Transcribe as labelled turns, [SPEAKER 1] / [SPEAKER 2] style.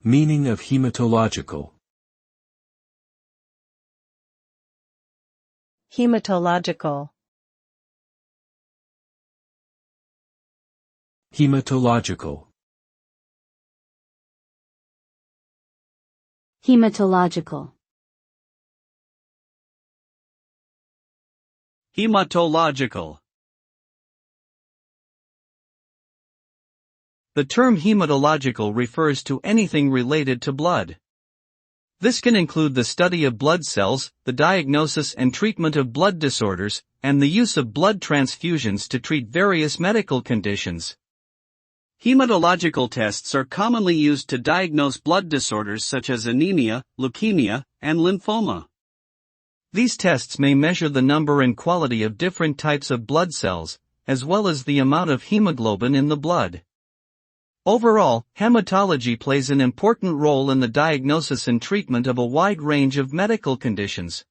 [SPEAKER 1] Meaning of haematological.
[SPEAKER 2] Haematological.
[SPEAKER 1] Haematological.
[SPEAKER 3] Haematological.
[SPEAKER 4] Hematological. The term hematological refers to anything related to blood. This can include the study of blood cells, the diagnosis and treatment of blood disorders, and the use of blood transfusions to treat various medical conditions. Hematological tests are commonly used to diagnose blood disorders such as anemia, leukemia, and lymphoma. These tests may measure the number and quality of different types of blood cells, as well as the amount of hemoglobin in the blood. Overall, hematology plays an important role in the diagnosis and treatment of a wide range of medical conditions.